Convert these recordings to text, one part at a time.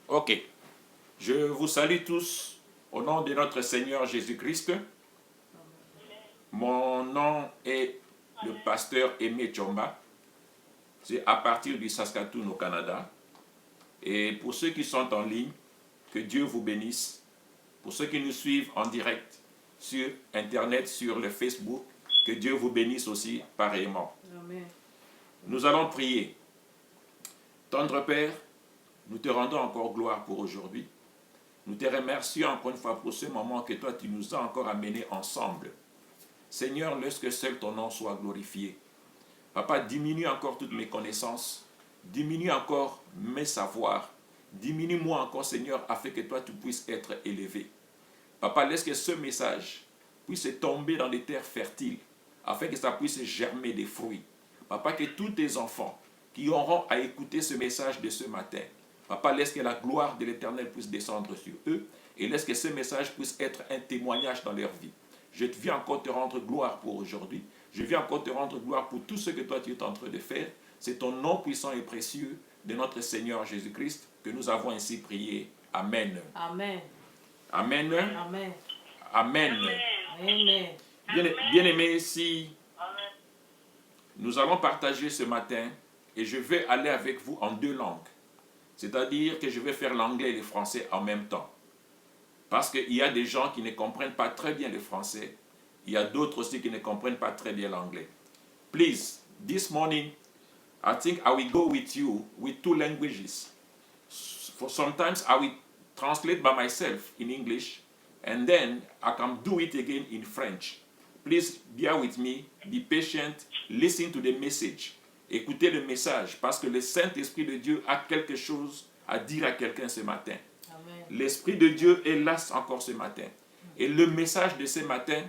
Ok. Je vous salue tous au nom de notre Seigneur Jésus-Christ. Mon nom est le pasteur Aimé Tchomba. C'est à partir du Saskatoon au Canada. Et pour ceux qui sont en ligne, que Dieu vous bénisse. Pour ceux qui nous suivent en direct sur Internet, sur le Facebook, que Dieu vous bénisse aussi pareillement. Amen. Nous allons prier. Tendre Père, nous te rendons encore gloire pour aujourd'hui. Nous te remercions encore une fois pour ce moment que toi tu nous as encore amenés ensemble. Seigneur, laisse que seul ton nom soit glorifié. Papa, diminue encore toutes mes connaissances, diminue encore mes savoirs, diminue-moi encore, Seigneur, afin que toi tu puisses être élevé. Papa, laisse que ce message puisse tomber dans des terres fertiles, afin que ça puisse germer des fruits. Papa, que tous tes enfants qui auront à écouter ce message de ce matin, Papa, laisse que la gloire de l'Éternel puisse descendre sur eux et laisse que ce message puisse être un témoignage dans leur vie. Je viens encore te rendre gloire pour aujourd'hui. Je viens encore te rendre gloire pour tout ce que toi tu es en train de faire. C'est ton nom puissant et précieux de notre Seigneur Jésus-Christ que nous avons ainsi prié. Amen. Amen. Amen. Amen. Amen. Amen. Bien-aimés, si nous allons partager ce matin et je vais aller avec vous en deux langues. C'est-à-dire que je vais faire l'anglais et le français en même temps. Parce qu'il y a des gens qui ne comprennent pas très bien le français. Il y a d'autres aussi qui ne comprennent pas très bien l'anglais. Please, this morning, I think I will go with you with two languages. For sometimes I will translate by myself in English, and then I can do it again in French. Please bear with me, be patient, listen to the message. Écoutez le message, parce que le Saint-Esprit de Dieu a quelque chose à dire à quelqu'un ce matin. L'Esprit de Dieu est là encore ce matin. Et le message de ce matin,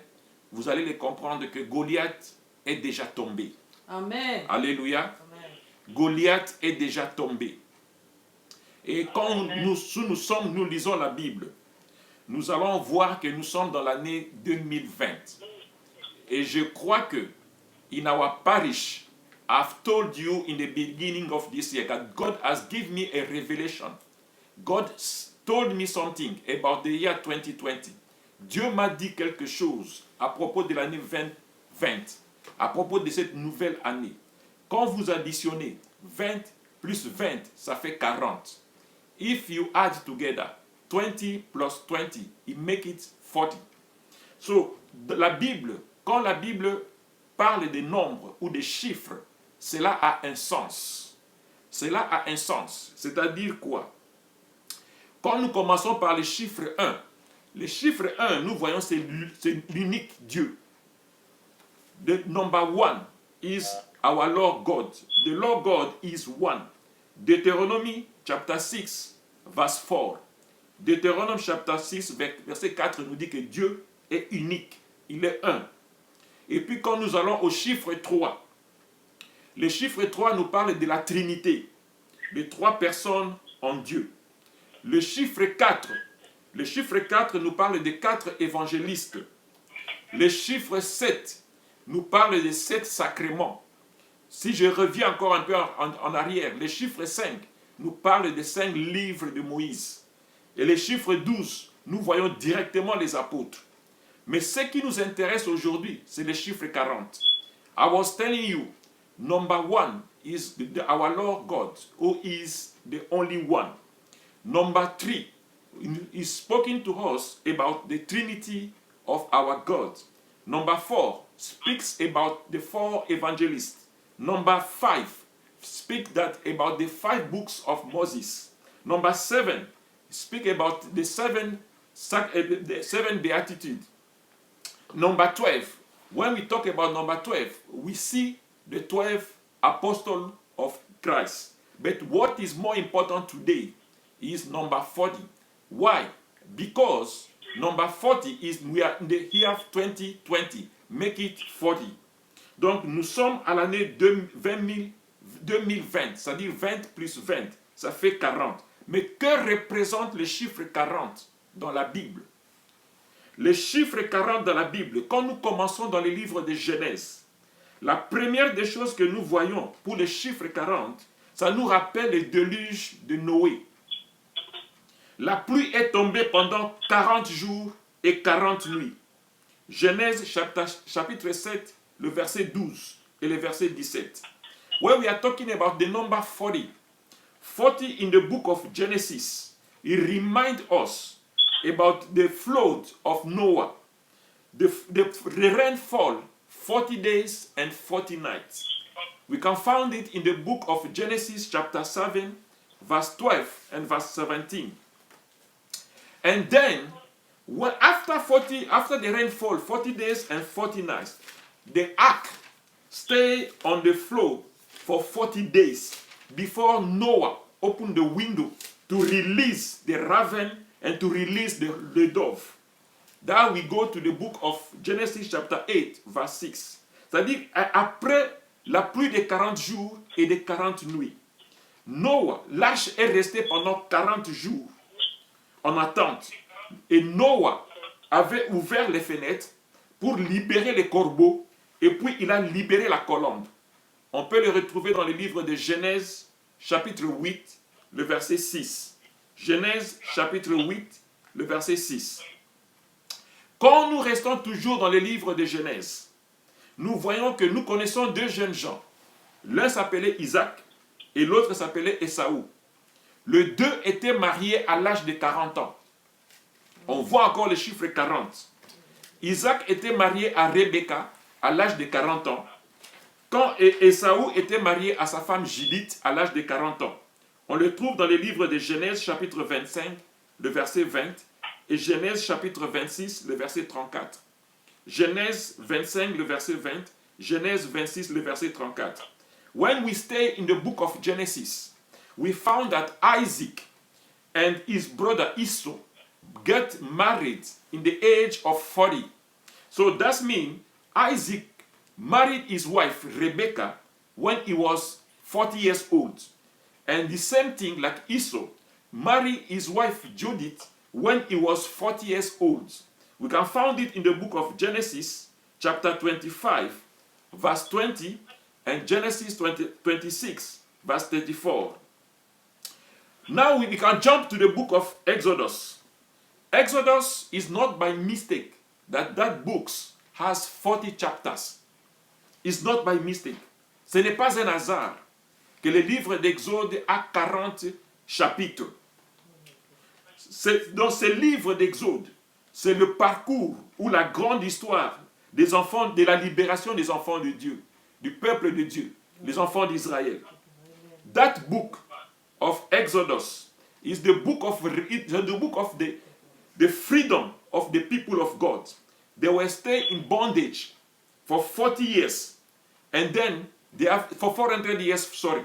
vous allez le comprendre que Goliath est déjà tombé. Amen. Alléluia. Amen. Goliath est déjà tombé. Et quand nous lisons la Bible, nous allons voir que nous sommes dans l'année 2020. Et je crois que, in our parish, I've told you in the beginning of this year that God has given me a revelation. God told me something about the year 2020. Dieu m'a dit quelque chose à propos de l'année 2020, à propos de cette nouvelle année. Quand vous additionnez 20 plus 20, ça fait 40. If you add together 20 plus 20, it make it 40. So, la Bible, quand la Bible parle des nombres ou des chiffres, cela a un sens. Cela a un sens. C'est-à-dire quoi? Quand nous commençons par le chiffre 1, le chiffre 1, nous voyons, c'est l'unique Dieu. The number 1 is our Lord God. The Lord God is one. Deutéronomie, chapter 6, verse 4. Deutéronome, chapter 6, verset 4, nous dit que Dieu est unique. Il est un. Et puis quand nous allons au chiffre 3, le chiffre 3 nous parle de la Trinité, de trois personnes en Dieu. Le chiffre 4 nous parle de 4 évangélistes. Le chiffre 7 nous parle de 7 sacrements. Si je reviens encore un peu en arrière, le chiffre 5 nous parle des 5 livres de Moïse. Et le chiffre 12, nous voyons directement les apôtres. Mais ce qui nous intéresse aujourd'hui, c'est le chiffre 40. I was telling you, number 1 is our Lord God, who is the only one. Number 3 is spoken to us about the Trinity of our God. Number 4 speaks about the 4 evangelists. Number 5 speaks about the 5 books of Moses. Number 7 speaks about the 7 beatitudes. Number 12, when we talk about number 12, we see the 12 apostles of Christ. But what is more important today is number 40. Why? Because number 40 is we are in the year 2020. Make it 40. Donc nous sommes à l'année 2020, c'est-à-dire 20 plus 20, ça fait 40. Mais que représente le chiffre 40 dans la Bible? Le chiffre 40 dans la Bible, quand nous commençons dans les livres de Genèse, la première des choses que nous voyons pour le chiffre 40, ça nous rappelle le déluge de Noé. La pluie est tombée pendant 40 jours et 40 nuits. Genèse chapitre 7, le verset 12 et le verset 17. When we are talking about the number 40, 40 in the book of Genesis, it reminds us about the flood of Noah. The rainfall, 40 days and 40 nights. We can find it in the book of Genesis chapter 7, verse 12 and verse 17. And then, after the rainfall, 40 days and 40 nights, the ark stayed on the floor for 40 days before Noah opened the window to release the raven and to release the dove. Now we go to the book of Genesis chapter 8, verse 6. C'est-à-dire, après la pluie de 40 jours et de 40 nuits, Noah, l'arche est restée pendant 40 jours en attente. Et Noah avait ouvert les fenêtres pour libérer les corbeaux et puis il a libéré la colombe. On peut le retrouver dans le livre de Genèse, chapitre 8, le verset 6. Genèse, chapitre 8, le verset 6. Quand nous restons toujours dans le livre de Genèse, nous voyons que nous connaissons deux jeunes gens. L'un s'appelait Isaac et l'autre s'appelait Ésaü. Les deux étaient mariés à l'âge de 40 ans. On voit encore le chiffre 40. Isaac était marié à Rebecca à l'âge de 40 ans, quand Ésaü était marié à sa femme Judith à l'âge de 40 ans. On le trouve dans le livre de Genèse chapitre 25, le verset 20, et Genèse chapitre 26, le verset 34. Genèse 25, le verset 20, Genèse 26, le verset 34. When we stay in the book of Genesis, we found that Isaac and his brother Esau get married in the age of 40. So that means Isaac married his wife Rebecca when he was 40 years old. And the same thing like Esau married his wife Judith when he was 40 years old. We can find it in the book of Genesis chapter 25 verse 20 and Genesis 26 verse 34. Now we can jump to the book of Exodus. Exodus is not by mistake that book has 40 chapters. It's not by mistake. Ce n'est pas un hasard que le livre d'Exode a 40 chapitres. Dans ce livre d'Exode, c'est le parcours ou la grande histoire des enfants, de la libération des enfants de Dieu, du peuple de Dieu, les enfants d'Israël. That book of Exodus is the book of the freedom of the people of God. They were staying in bondage for 40 years, and then they have for 400 years, sorry,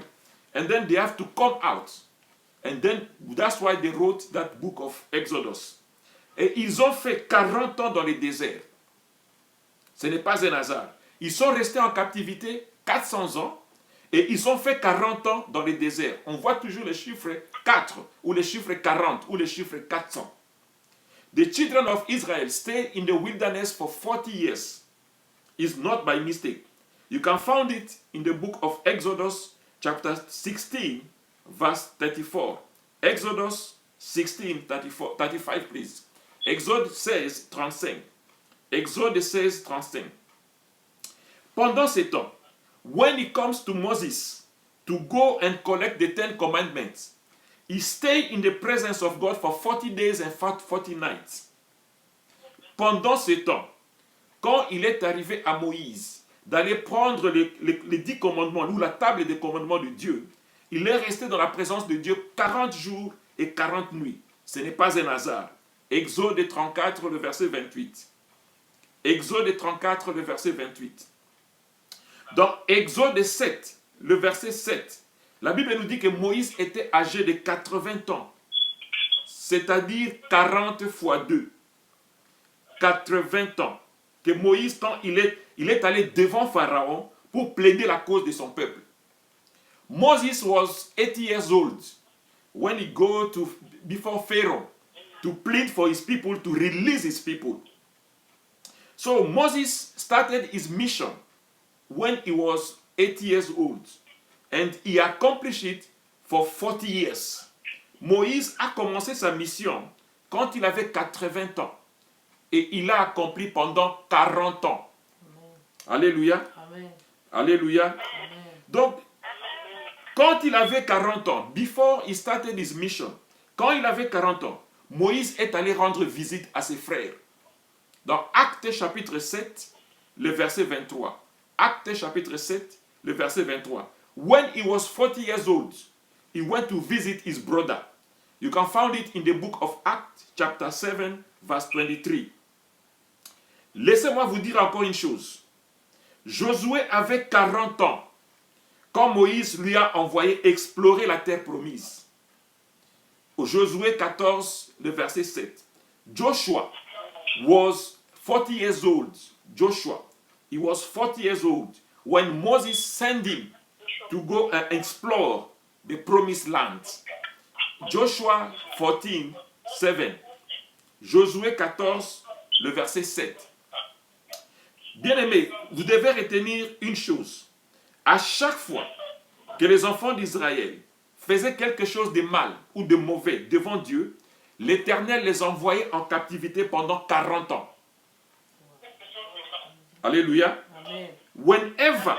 and then they have to come out, and then that's why they wrote that book of Exodus. Et ils ont fait 40 ans dans le désert. Ce n'est pas un hasard. Ils sont restés en captivité 400 ans et ils ont fait 40 ans dans le désert. On voit toujours le chiffre 4 ou le chiffre 40 ou le chiffre 400. The children of Israel stayed in the wilderness for 40 years. It's not by mistake. You can find it in the book of Exodus chapter 16 verse 34. Exodus 16, 35 please. Exode 16, 35. Exode 16, 35. Pendant ce temps, when it comes to Moses to go and collect the 10 commandments, he stayed in the presence of God for 40 days and 40 nights. Pendant ce temps, quand il est arrivé à Moïse d'aller prendre les 10 commandements ou la table des commandements de Dieu, il est resté dans la présence de Dieu 40 jours et 40 nuits. Ce n'est pas un hasard. Exode 34, le verset 28. Exode 34, le verset 28. Dans Exode 7, le verset 7, la Bible nous dit que Moïse était âgé de 80 ans, c'est-à-dire 40 fois 2. 80 ans. Que Moïse, quand il est allé devant Pharaon pour plaider la cause de son peuple. Moses was 80 years old when he go before Pharaoh to plead for his people, to release his people. So Moses started his mission when he was 80 years old, and he accomplished it for 40 years. Moïse a commencé sa mission quand il avait 80 ans. Et il a accompli pendant 40 ans. Alléluia. Amen. Alléluia. Amen. Donc, quand il avait 40 ans, before he started his mission, quand il avait 40 ans, Moïse est allé rendre visite à ses frères. Dans Actes chapitre 7, le verset 23. Actes chapitre 7, le verset 23. When he was 40 years old, he went to visit his brother. You can find it in the book of Acts chapter 7, verse 23. Laissez-moi vous dire encore une chose. Josué avait 40 ans quand Moïse lui a envoyé explorer la terre promise. Au Josué 14, le verset 7. Joshua was 40 years old. Joshua, he was 40 years old when Moses sent him to go and explore the promised land. Joshua 14, 7. Josué 14, le verset 7. Bien-aimés, vous devez retenir une chose. À chaque fois que les enfants d'Israël faisaient quelque chose de mal ou de mauvais devant Dieu, l'Éternel les envoyait en captivité pendant 40 ans. Alléluia. Amen. Whenever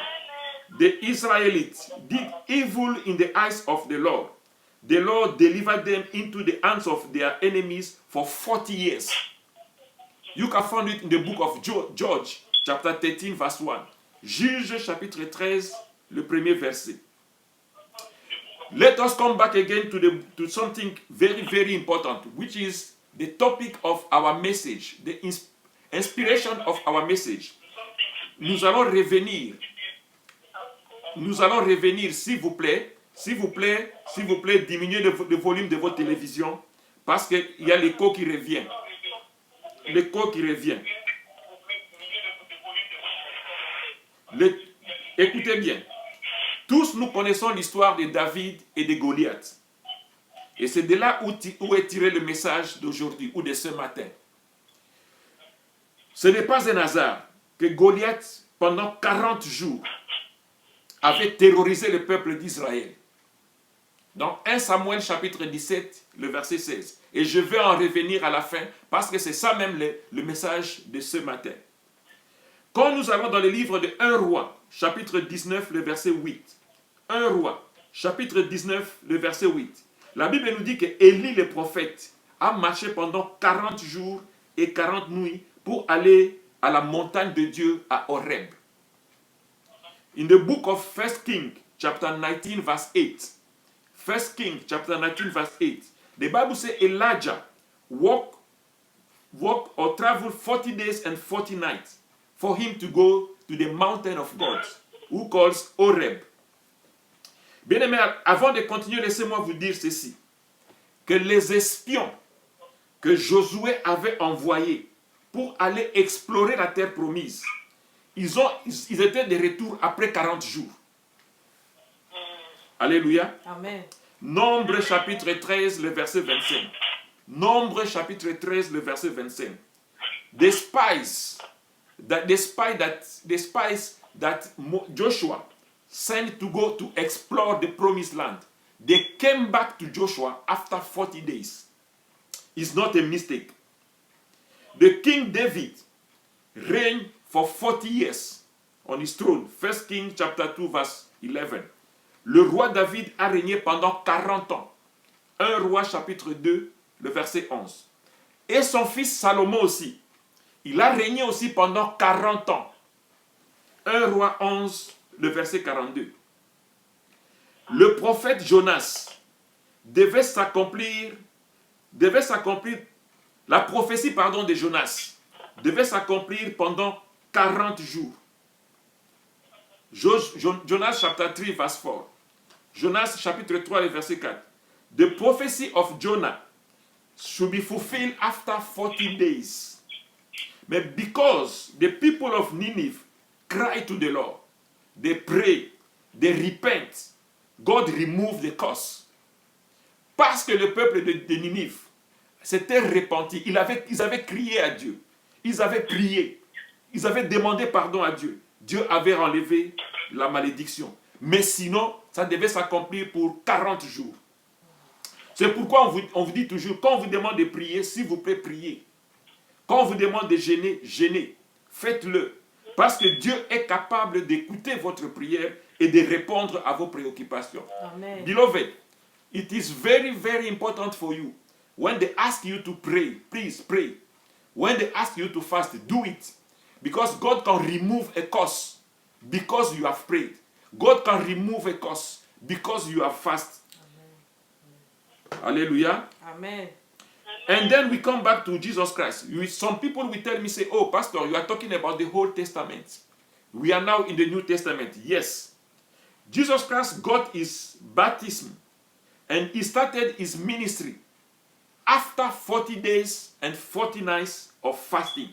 the Israelites did evil in the eyes of the Lord delivered them into the hands of their enemies for 40 years. You can find it in the book of Judges, chapter 13, verse 1. Juge, chapitre 13, le premier verset. Let us come back again to something very, very important, which is the topic of our message, the inspiration of our message. Nous allons revenir, s'il vous plaît, diminuez le volume de votre télévision, parce qu'il y a l'écho qui revient. Écoutez bien. Tous nous connaissons l'histoire de David et de Goliath. Et c'est de là où est tiré le message d'aujourd'hui ou de ce matin. Ce n'est pas un hasard que Goliath, pendant 40 jours, avait terrorisé le peuple d'Israël. Dans 1 Samuel chapitre 17, le verset 16. Et je vais en revenir à la fin parce que c'est ça même le message de ce matin. Quand nous allons dans le livre de 1 roi, chapitre 19, le verset 8. 1 roi, chapitre 19, le verset 8. La Bible nous dit que Élie le prophète a marché pendant 40 jours et 40 nuits pour aller à la montagne de Dieu à Horeb. In the book of 1 Kings, chapter 19, verse 8. 1 Kings, chapter 19, verse 8. The Bible says Elijah walked or traveled 40 days and 40 nights for him to go to the mountain of God, who calls Horeb. Bien-aimés, avant de continuer, laissez-moi vous dire ceci. Que les espions que Josué avait envoyés pour aller explorer la terre promise, ils étaient de retour après 40 jours. Alléluia. Amen. Nombre chapitre 13, le verset 25. Nombre chapitre 13, le verset 25. The spies that Joshua sent to go to explore the promised land, they came back to Joshua after 40 days. It's not a mistake. The King David reigned for 40 years on his throne. 1 Kings chapter 2 verse 11. Le roi David a régné pendant 40 ans. 1 roi chapitre 2, le verset 11. Et son fils Salomon aussi. Il a régné aussi pendant 40 ans. 1 roi 11, le verset 42. Le prophète Jonas devait s'accomplir, la prophétie de Jonas devait s'accomplir pendant 40 jours. Jonas chapter 3 verse 4. Jonas chapitre 3 le verset 4. The prophecy of Jonah should be fulfilled after 40 days. But because the people of Nineveh cried to the Lord, they pray, they repent, God removed the curse. Parce que le peuple de Ninive s'était repenti, ils avaient crié à Dieu, ils avaient prié, ils avaient demandé pardon à Dieu. Dieu avait enlevé la malédiction. Mais sinon, ça devait s'accomplir pour 40 jours. C'est pourquoi on vous dit toujours, quand on vous demande de prier, s'il vous plaît, priez. Quand on vous demande de gêner, gênez. Faites-le. Parce que Dieu est capable d'écouter votre prière et de répondre à vos préoccupations. Amen. Beloved, it is very, very important for you. When they ask you to pray, please pray. When they ask you to fast, do it. Because God can remove a curse because you have prayed. God can remove a curse because you have fasted. Hallelujah. Amen. And then we come back to Jesus Christ. Some people will tell me, say, oh, Pastor, you are talking about the Old Testament. We are now in the New Testament. Yes. Jesus Christ got his baptism and he started his ministry after 40 days and 40 nights of fasting.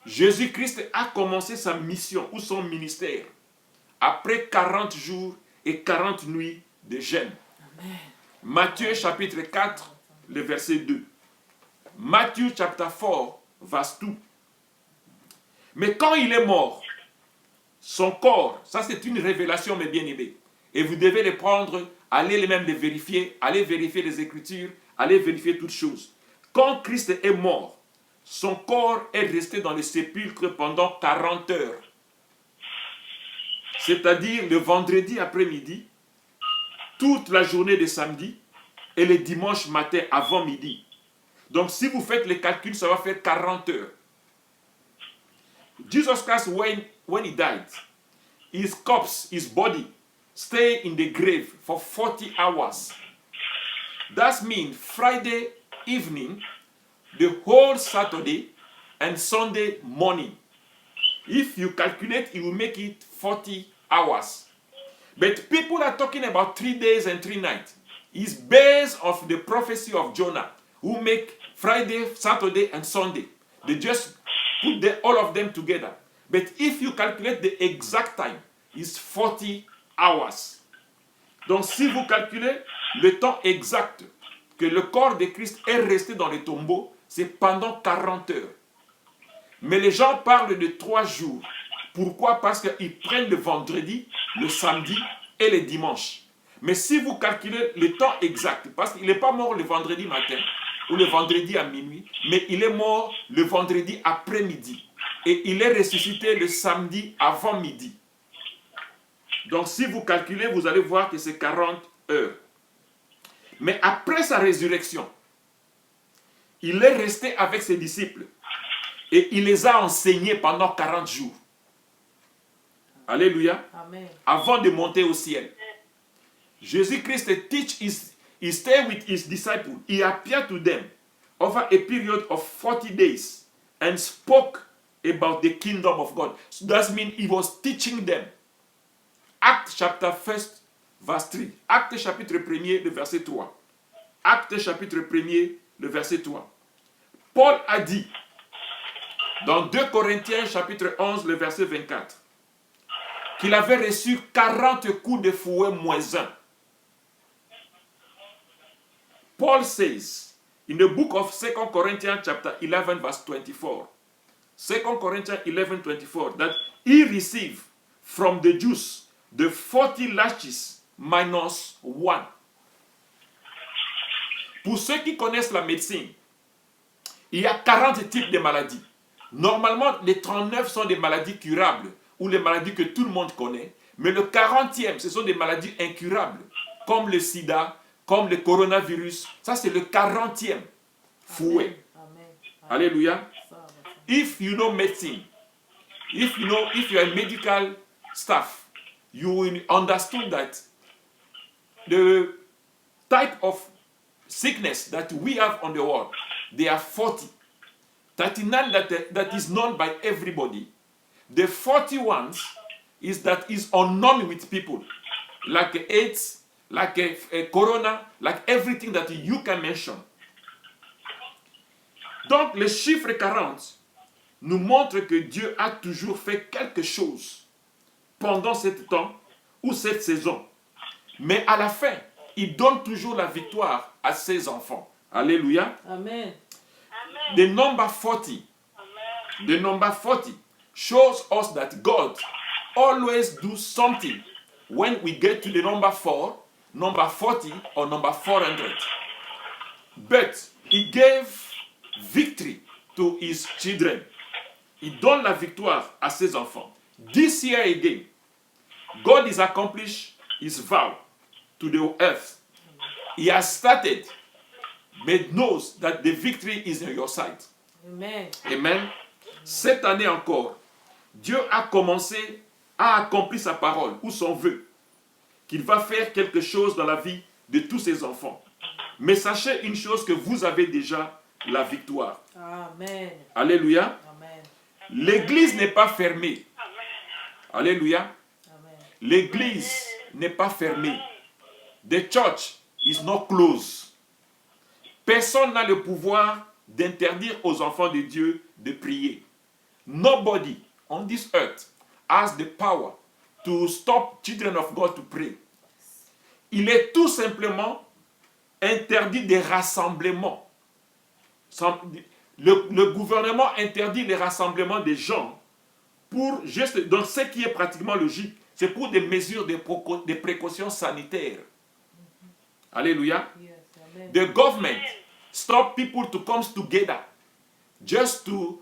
Jésus-Christ a commencé sa mission ou son ministère après 40 jours et 40 nuits de jeûne. Amen. Matthieu chapitre 4, le verset 2. Matthieu chapter 4, verse 2. Mais quand il est mort, son corps, ça c'est une révélation mes bien-aimés, et vous devez les prendre, allez même les vérifier, allez vérifier les Écritures, allez vérifier toutes choses. Quand Christ est mort, son corps est resté dans le sépulcre pendant 40 heures. C'est-à-dire le vendredi après-midi, toute la journée de samedi et le dimanche matin avant midi. Donc si vous faites les calculs, ça va faire 40 heures. Jesus Christ, when he died, his corpse, his body, stayed in the grave for 40 hours. That means Friday evening, the whole Saturday and Sunday morning. If you calculate, it will make it 40 hours. But people are talking about 3 days and 3 nights. It's based on the prophecy of Jonah, who make Friday, Saturday, and Sunday. They just put all of them together. But if you calculate the exact time, it's 40 hours. Donc si vous calculez le temps exact que le corps de Christ est resté dans le tombeau, c'est pendant 40 heures. Mais les gens parlent de 3 jours. Pourquoi? Parce qu'ils prennent le vendredi, le samedi et le dimanche. Mais si vous calculez le temps exact, parce qu'il n'est pas mort le vendredi matin ou le vendredi à minuit, mais il est mort le vendredi après-midi. Et il est ressuscité le samedi avant midi. Donc si vous calculez, vous allez voir que c'est 40 heures. Mais après sa résurrection, il est resté avec ses disciples et il les a enseignés pendant 40 jours. Alléluia. Amen. Avant de monter au ciel. Jésus-Christ he stayed with his disciples. He appeared to them over a period of 40 days and spoke about the kingdom of God. So that means he was teaching them. Acte chapter 1, verse 3. Acte chapitre 1er, le verset 3. Acte chapitre 1er, le verset 3. Paul a dit, dans 2 Corinthiens chapitre 11, le verset 24, qu'il avait reçu 40 coups de fouet moins un. Paul says, in the book of 2 Corinthians chapter 11, verse 24, 2 Corinthians 11, 24, that he received from the Jews the 40 lashes minus 1. Pour ceux qui connaissent la médecine, il y a 40 types de maladies. Normalement, les 39 sont des maladies curables ou les maladies que tout le monde connaît. Mais le 40e, ce sont des maladies incurables, comme le sida, comme le coronavirus. Ça, c'est le 40e fouet. Amen. Alléluia. If you know medicine, if you are a medical staff, you will understand that the type of sickness that we have on the world, they are 40. 39 that is known by everybody. The 40 ones is unknown with people, like AIDS, like a corona, like everything that you can mention. Donc, le chiffre 40 nous montre que Dieu a toujours fait quelque chose pendant ce temps ou cette saison. Mais à la fin, il donne toujours la victoire à ses enfants. Alléluia. Amen. The number 40, the number 40 shows us that God always do something. When we get to the number 4, number 40 or number 400. But he gave victory to his children. Il donne la victoire à ses enfants. This year again, God has accomplished his vow to the earth. He has started, but knows that the victory is on your side. Amen. Amen. Cette année encore, Dieu a commencé à accomplir sa parole ou son vœu, qu'il va faire quelque chose dans la vie de tous ses enfants. Mais sachez une chose, que vous avez déjà la victoire. Amen. Alléluia. Amen. L'église n'est pas fermée. Alléluia. Amen. L'église n'est pas fermée. The church is not closed. Personne n'a le pouvoir d'interdire aux enfants de Dieu de prier. Nobody on this earth has the power to stop children of God to pray. Il est tout simplement interdit des rassemblements. Le gouvernement interdit les rassemblements des gens pour juste, donc ce qui est pratiquement logique, c'est pour des mesures de précautions sanitaires. Alléluia. Yes. Amen. The government stop people to come together just to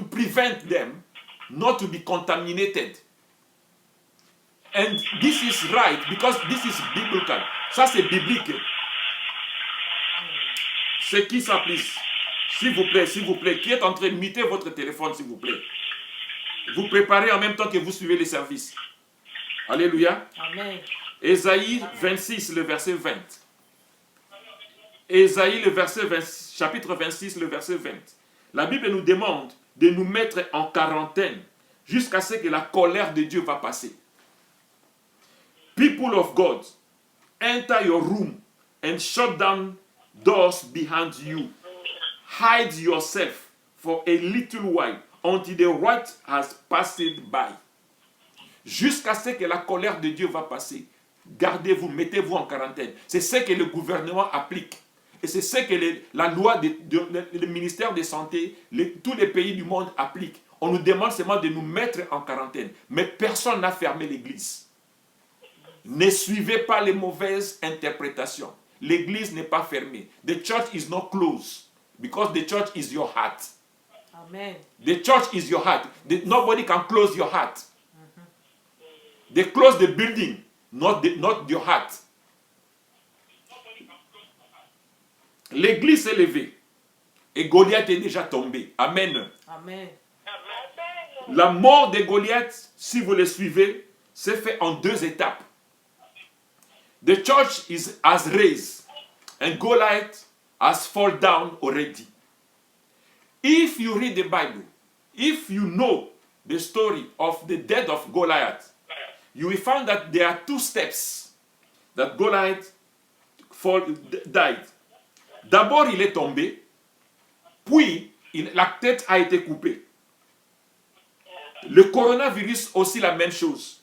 prevent them not to be contaminated. And this is right because this is biblical. Ça c'est biblique. C'est qui ça, please? S'il vous plaît, qui est en train de muter votre téléphone, s'il vous plaît. Vous préparez en même temps que vous suivez les services. Alléluia. Amen. Ésaïe 26, le verset 20. Ésaïe, chapitre 26, le verset 20. La Bible nous demande de nous mettre en quarantaine jusqu'à ce que la colère de Dieu va passer. People of God, enter your room and shut down doors behind you. Hide yourself for a little while until the wrath has passed by. Jusqu'à ce que la colère de Dieu va passer. Gardez-vous, mettez-vous en quarantaine. C'est ce que le gouvernement applique. Et c'est ce que la loi, le ministère de Santé, tous les pays du monde appliquent. On nous demande seulement de nous mettre en quarantaine. Mais personne n'a fermé l'église. Ne suivez pas les mauvaises interprétations. L'église n'est pas fermée. The church is not closed because the church is your heart. Amen. The church is your heart. Nobody can close your heart. They close the building, not your heart. L'église s'est levée et Goliath est déjà tombé. Amen. Amen. La mort de Goliath, si vous le suivez, c'est fait en 2 étapes. The church has raised and Goliath has fallen down already. If you read the Bible, if you know the story of the death of Goliath, you will find that there are 2 steps that Goliath died. D'abord, il est tombé, puis la tête a été coupée. Le coronavirus aussi la même chose.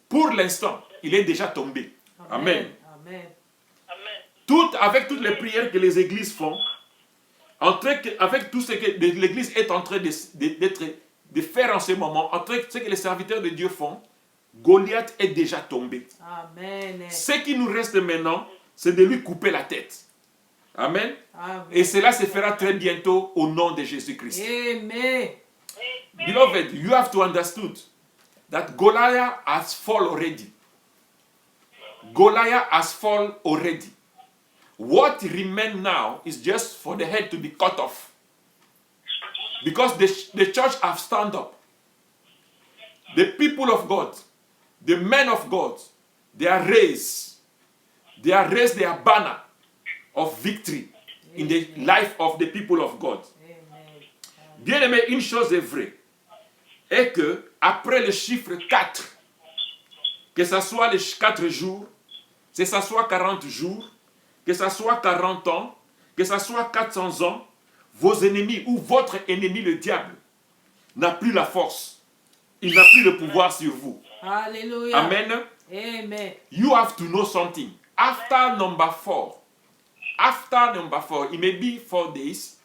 Pour l'instant, il est déjà tombé. Amen. Amen. Avec toutes les prières que les églises font, avec tout ce que l'église est en train de faire en ce moment, ce que les serviteurs de Dieu font, Goliath est déjà tombé. Amen. Ce qui nous reste maintenant, c'est de lui couper la tête. Amen. Amen. Et cela se fera très bientôt au nom de Jésus-Christ. Amen. Beloved, you have to understand that Goliath has fallen already. Goliath has fallen already. What remains now is just for the head to be cut off. Because the church have stand up. The people of God, the men of God, they are raised their banner of victory in the life of the people of God. Amen. Bien aimé, une chose est vraie, est que après le chiffre 4, que ce soit les 4 jours, que ce soit 40 jours, que ce soit 40 ans, que ce soit 400 ans, vos ennemis ou votre ennemi, le diable, n'a plus la force. Il n'a plus le pouvoir sur vous. Hallelujah. Amen. Amen. You have to know something. After number 4, it may be 4 days,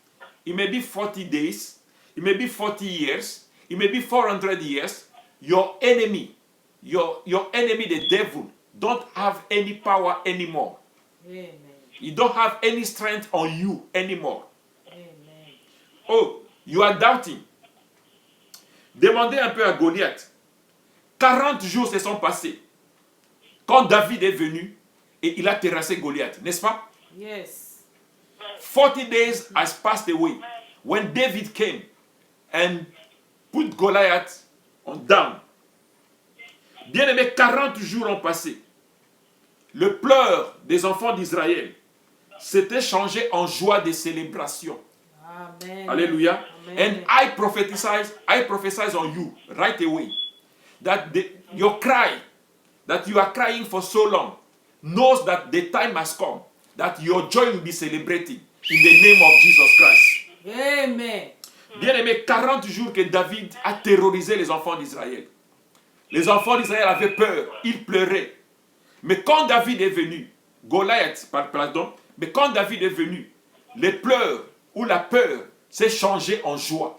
it may be 40 days, it may be 40 years, it may be 400 years, your enemy, the devil, don't have any power anymore. Amen. You don't have any strength on you anymore. Amen. Oh, you are doubting. Demandez un peu à Goliath. 40 jours se sont passés quand David est venu et il a terrassé Goliath, n'est-ce pas? Yes. 40 days has passed away when David came and put Goliath on down. Bien aimé, 40 jours ont passé. Le pleur des enfants d'Israël s'était changé en joie de célébration. Amen. Alléluia. Amen. And I prophesize on you right away that your cry, that you are crying for so long, knows that the time has come, that your joy will be celebrated in the name of Jesus Christ. Amen. Bien aimé, 40 jours que David a terrorisé les enfants d'Israël. Les enfants d'Israël avaient peur, ils pleuraient. Mais quand David est venu, Goliath, pardon, mais quand David est venu, les pleurs ou la peur s'est changé en joie.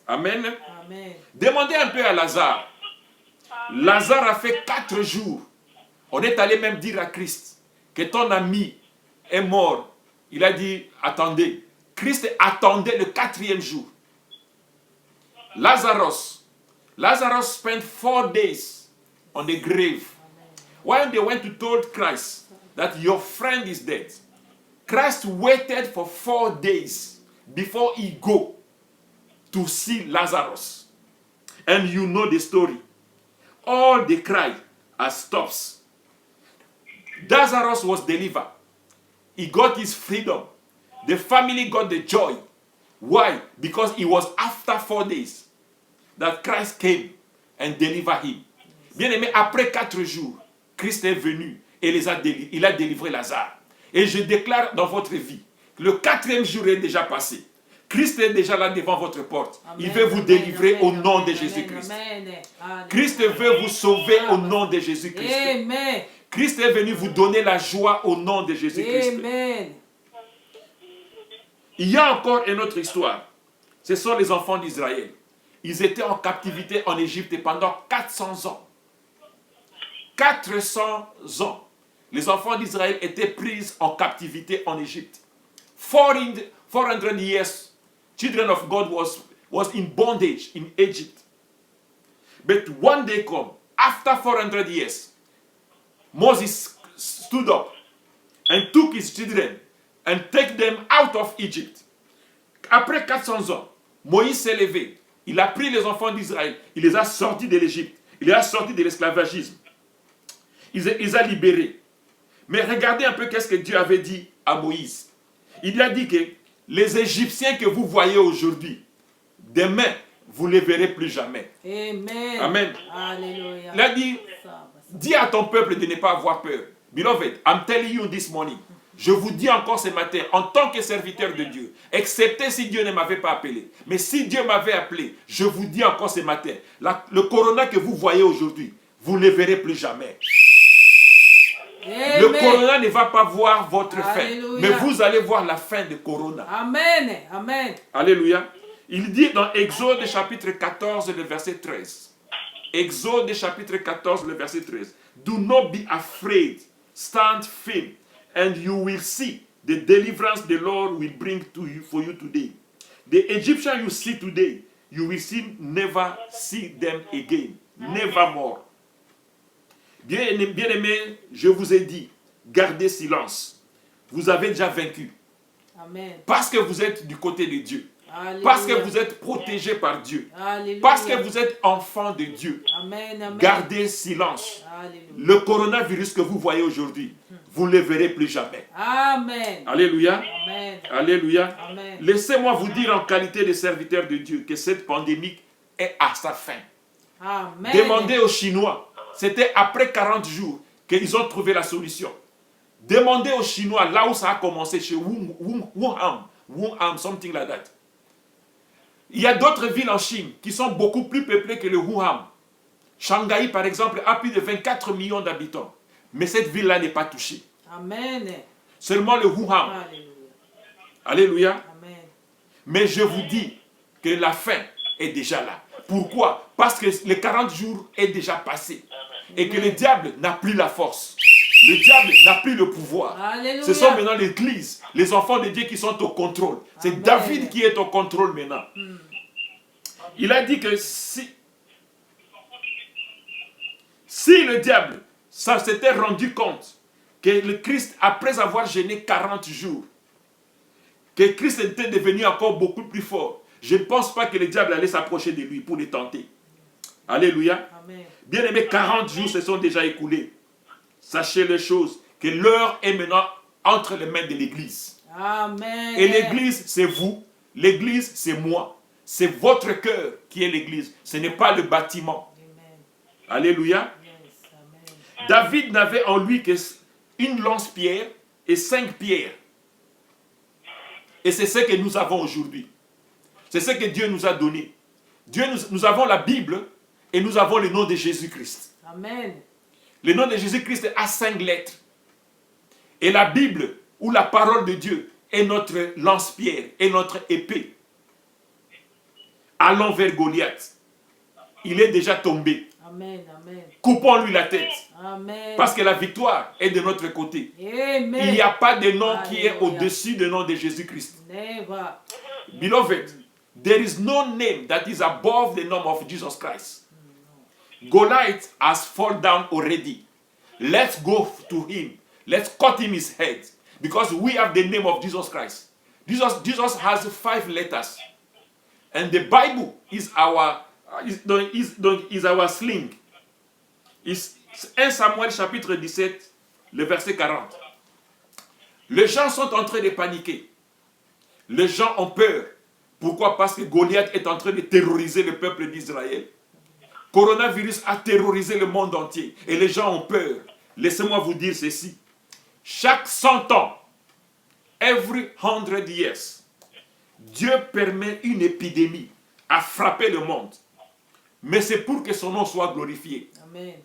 Amen. Amen. Demandez un peu à Lazare. Lazare a fait 4 jours. On est allé même dire à Christ que ton ami est mort. Il a dit, attendez. Christ attendait le 4e jour. Lazarus spent 4 days on the grave. When they went to told Christ that your friend is dead, Christ waited for 4 days before he go to see Lazarus. And you know the story. All the cry stops. Lazarus was delivered. He got his freedom. The family got the joy. Why? Because it was after 4 days that Christ came and delivered him. Bien aimé, après 4 jours, Christ est venu et il a délivré Lazare. Et je déclare dans votre vie, le 4e jour est déjà passé. Christ est déjà là devant votre porte. Amen, Il veut vous délivrer au nom de Jésus-Christ. Christ veut vous sauver au nom de Jésus-Christ. Amen. Christ est venu vous donner la joie au nom de Jésus-Christ. Amen. Il y a encore une autre histoire. Ce sont les enfants d'Israël. Ils étaient en captivité en Égypte pendant 400 ans. 400 ans. Les enfants d'Israël étaient pris en captivité en Égypte. 400 years, children of God was in bondage in Egypt. But one day come, after 400 years, Moses stood up and took his children and take them out of Egypt. Après 400 ans, Moïse s'est levé. Il a pris les enfants d'Israël. Il les a sortis de l'Égypte. Il les a sortis de l'esclavagisme. Il les a libérés. Mais regardez un peu qu'est-ce que Dieu avait dit à Moïse. Il lui a dit que les Égyptiens que vous voyez aujourd'hui, demain, vous ne les verrez plus jamais. Amen. Amen. Alléluia. Il a dit, dis à ton peuple de ne pas avoir peur. Beloved, I'm telling you this morning. Je vous dis encore ce matin, en tant que serviteur de Dieu, excepté si Dieu ne m'avait pas appelé. Mais si Dieu m'avait appelé, je vous dis encore ce matin, le corona que vous voyez aujourd'hui, vous ne le verrez plus jamais. Amen. Le corona ne va pas voir votre fin, Alléluia. mais vous allez voir la fin de corona. Amen. Amen. Alléluia. Il dit dans Exode chapitre 14, le verset 13. Exode chapitre 14, le verset 13. Do not be afraid, stand firm, and you will see the deliverance the Lord will bring to you for you today. The Egyptians you see today, you will never see them again. Never more. Bien aimé, je vous ai dit, gardez silence. Vous avez déjà vaincu. Amen. Parce que vous êtes du côté de Dieu. Alléluia. Parce que vous êtes protégé par Dieu. Alléluia. Parce que vous êtes enfant de Dieu. Amen. Amen. Gardez silence. Alléluia. Le coronavirus que vous voyez aujourd'hui, vous ne le verrez plus jamais. Amen. Alléluia. Amen. Alléluia. Amen. Laissez-moi vous dire en qualité de serviteur de Dieu que cette pandémie est à sa fin. Amen. Demandez aux Chinois. C'était après 40 jours qu'ils ont trouvé la solution. Demandez aux Chinois là où ça a commencé, chez Wuhan, something like that. Il y a d'autres villes en Chine qui sont beaucoup plus peuplées que le Wuhan. Shanghai, par exemple, a plus de 24 millions d'habitants. Mais cette ville-là n'est pas touchée. Amen. Seulement le Wuhan. Alléluia. Alléluia. Amen. Mais je vous dis que la fin est déjà là. Pourquoi? Parce que les 40 jours est déjà passé. et que le diable n'a plus la force. Le diable n'a plus le pouvoir. Alléluia. Ce sont maintenant l'Église, les enfants de Dieu qui sont au contrôle. C'est Amen. David qui est au contrôle maintenant. Il a dit que si le diable s'était rendu compte que le Christ, après avoir gêné 40 jours, que Christ était devenu encore beaucoup plus fort, je ne pense pas que le diable allait s'approcher de lui pour le tenter. Alléluia. Amen. Bien aimé, 40 jours se sont déjà écoulés. Sachez les choses, que l'heure est maintenant entre les mains de l'Église. Amen. Et l'Église, c'est vous. L'Église, c'est moi. C'est votre cœur qui est l'Église. Ce n'est pas le bâtiment. Amen. Alléluia. Yes. Amen. David n'avait en lui qu'une lance-pierre et 5 pierres. Et c'est ce que nous avons aujourd'hui. C'est ce que Dieu nous a donné. Nous avons la Bible et nous avons le nom de Jésus-Christ. Amen. Le nom de Jésus-Christ a 5 lettres. Et la Bible, ou la parole de Dieu, est notre lance-pierre, est notre épée. Allons vers Goliath. Il est déjà tombé. Amen. Amen. Coupons-lui la tête. Amen. Parce que la victoire est de notre côté. Amen. Il n'y a pas de nom qui est Alléluia. au-dessus du nom de Jésus-Christ. Never. Beloved, there is no name that is above the name of Jesus Christ. Goliath has fallen down already. Let's go to him. Let's cut him his head. Because we have the name of Jesus Christ. Jesus has 5 letters. And the Bible is our sling. Is 1 Samuel chapitre 17, le verset 40. Les gens sont en train de paniquer. Les gens ont peur. Pourquoi? Parce que Goliath est en train de terroriser le peuple d'Israël. Coronavirus a terrorisé le monde entier. Et les gens ont peur. Laissez-moi vous dire ceci. Chaque 100 ans, every 100 years, Dieu permet une épidémie à frapper le monde. Mais c'est pour que son nom soit glorifié. Amen.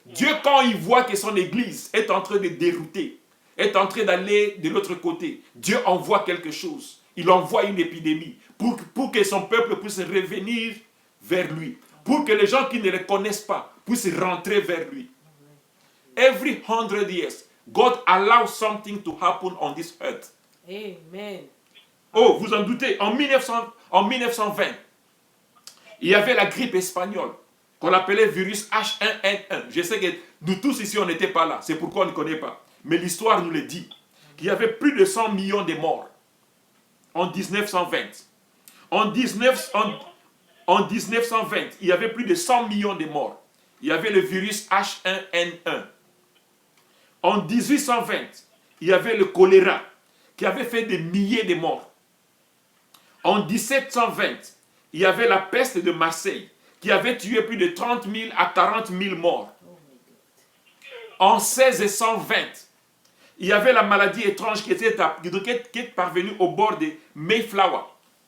Dieu, quand il voit que son église est en train de dérouter, est en train d'aller de l'autre côté, Dieu envoie quelque chose. Il envoie une épidémie pour que son peuple puisse revenir vers lui. Pour que les gens qui ne le connaissent pas puissent rentrer vers lui. Every 100 years, God allows something to happen on this earth. Amen. Oh, vous en doutez, en 1920, il y avait la grippe espagnole qu'on appelait virus H1N1. Je sais que nous tous ici, on n'était pas là. C'est pourquoi on ne connaît pas. Mais l'histoire nous le dit. Qu'il y avait plus de 100 millions de morts en 1920. En 1920, il y avait plus de 100 millions de morts. Il y avait le virus H1N1. En 1820, il y avait le choléra qui avait fait des milliers de morts. En 1720, il y avait la peste de Marseille qui avait tué plus de 30 000 à 40 000 morts. En 1620, il y avait la maladie étrange qui est parvenue au bord de Mayflower,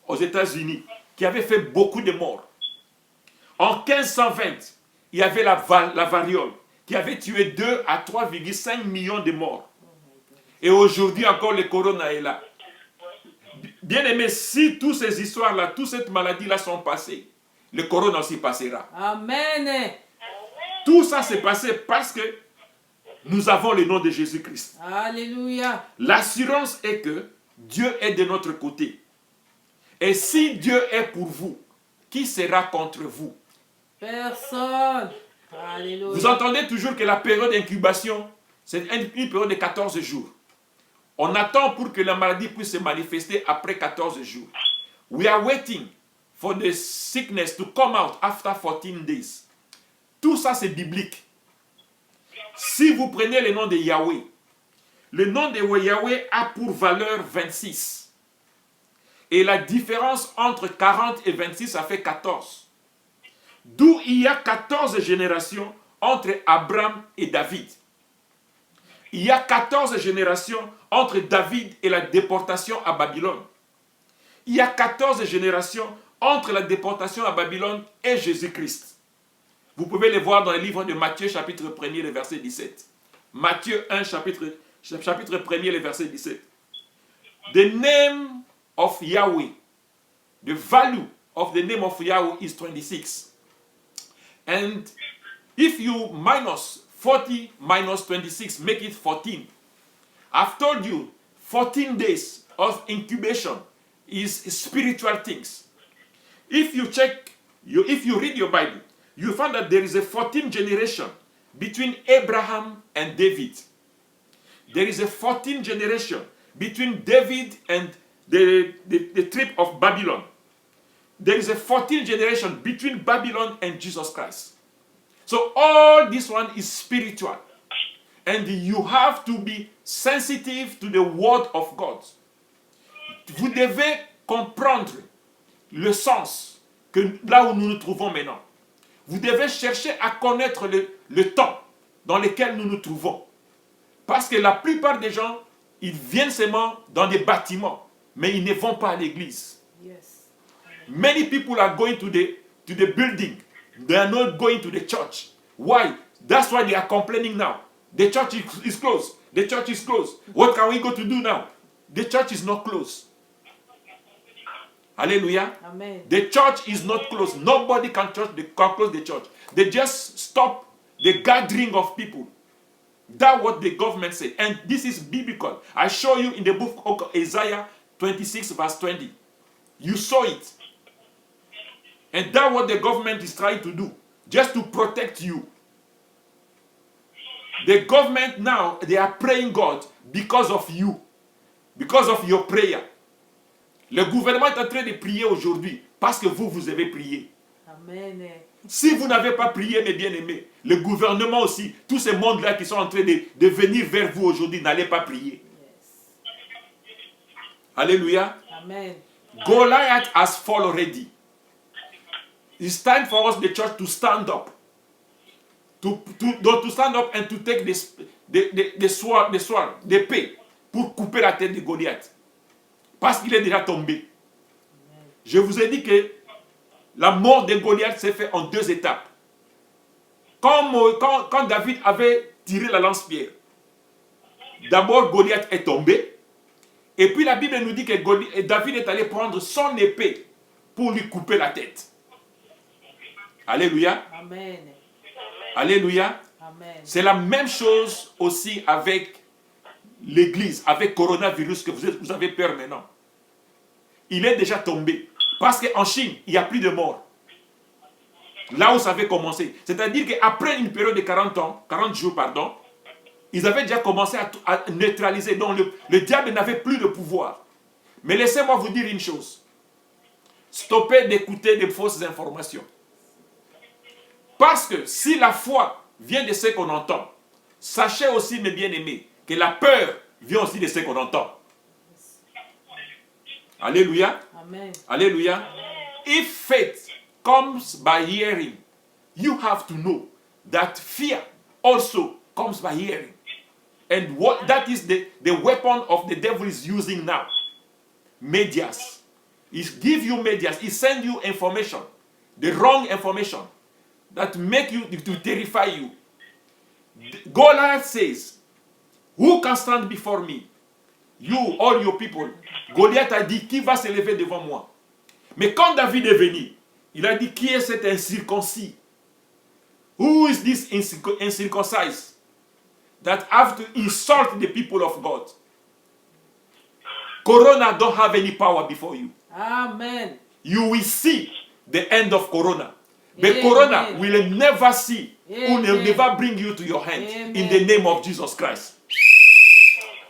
aux États-Unis, qui avait fait beaucoup de morts. En 1520, il y avait la variole qui avait tué 2 à 3,5 millions de morts. Et aujourd'hui encore, le corona est là. Bien aimé, si toutes ces histoires-là, toute cette maladie-là sont passées, le corona aussi passera. Amen. Tout ça s'est passé parce que nous avons le nom de Jésus-Christ. Alléluia. L'assurance est que Dieu est de notre côté. Et si Dieu est pour vous, qui sera contre vous? Personne. Alléluia. Vous entendez toujours que la période d'incubation, c'est une période de 14 jours. On attend pour que la maladie puisse se manifester après 14 jours. We are waiting for the sickness to come out after 14 days. Tout ça, c'est biblique. Si vous prenez le nom de Yahweh, le nom de Yahweh a pour valeur 26. Et la différence entre 40 et 26, ça fait 14. D'où il y a 14 générations entre Abraham et David. Il y a 14 générations entre David et la déportation à Babylone. Il y a 14 générations entre la déportation à Babylone et Jésus-Christ. Vous pouvez les voir dans le livre de Matthieu, chapitre 1er, le verset 17. Matthieu 1, chapitre 1er, le verset 17. The name of Yahweh, the value of the name of Yahweh is 26. And If you minus 40 minus 26, make it 14. I've told you 14 days of incubation is spiritual things. If you check, if you read your Bible, you find that there is a 14th generation between Abraham and David. There is a 14th generation between David and the trip of Babylon. There is a 14th generation between Babylon and Jesus Christ. So all this one is spiritual. And you have to be sensitive to the word of God. Vous devez comprendre le sens que là où nous nous trouvons maintenant. Vous devez chercher à connaître le temps dans lequel nous nous trouvons. Parce que la plupart des gens, ils viennent seulement dans des bâtiments, mais ils ne vont pas à l'église. Yes. Many people are going to the building. They are not going to the church. Why? That's why they are complaining now. The church is closed. The church is closed. What can we go to do now? The church is not closed. Hallelujah. Amen. The church is not closed. Nobody can close the church. They just stop the gathering of people. That's what the government said. And this is biblical. I show you in the book of Isaiah 26 verse 20. You saw it. And that's what the government is trying to do. Just to protect you. The government now, they are praying God because of you. Because of your prayer. Le gouvernement est en train de prier aujourd'hui parce que vous avez prié. Amen. Si vous n'avez pas prié, mes bien-aimés, le gouvernement aussi, tous ces mondes-là qui sont en train de venir vers vous aujourd'hui, n'allez pas prier. Yes. Alléluia. Amen. Goliath has fallen already. It's time for us, the church, to stand up. To stand up and to take the sword, l'épée, pour couper la tête de Goliath. Parce qu'il est déjà tombé. Je vous ai dit que la mort de Goliath s'est faite en 2 étapes. Quand David avait tiré la lance-pierre, d'abord Goliath est tombé. Et puis la Bible nous dit que David est allé prendre son épée pour lui couper la tête. Alléluia. Amen. Alléluia. Amen. C'est la même chose aussi avec l'église, avec coronavirus que vous avez peur maintenant. Il est déjà tombé. Parce qu'en Chine, il n'y a plus de morts. Là où ça avait commencé. C'est-à-dire qu'après une période de 40 jours, ils avaient déjà commencé à neutraliser. Donc le diable n'avait plus de pouvoir. Mais laissez-moi vous dire une chose. Stoppez d'écouter des fausses informations. Parce que si la foi vient de ce qu'on entend, sachez aussi, mes bien-aimés, que la peur vient aussi de ce qu'on entend. Alléluia. Amen. Alléluia. If faith comes by hearing, you have to know that fear also comes by hearing. And that is the weapon of the devil is using now. Medias. He gives you medias. He sends you information. The wrong information. That make you to terrify you. Goliath says, who can stand before me? You, all your people. Goliath a dit, qui va se lever devant moi? Mais quand David est venu, il a dit, qui est cet incirconcis? Who is this uncircumcised that have to insult the people of God? Corona don't have any power before you. Amen. You will see the end of Corona. But Amen. Corona will never see, Amen. will never bring you to your hand. Amen. In the name of Jesus Christ.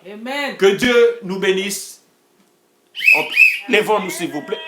Amen. Que Dieu nous bénisse. Lèvons-nous s'il vous plaît.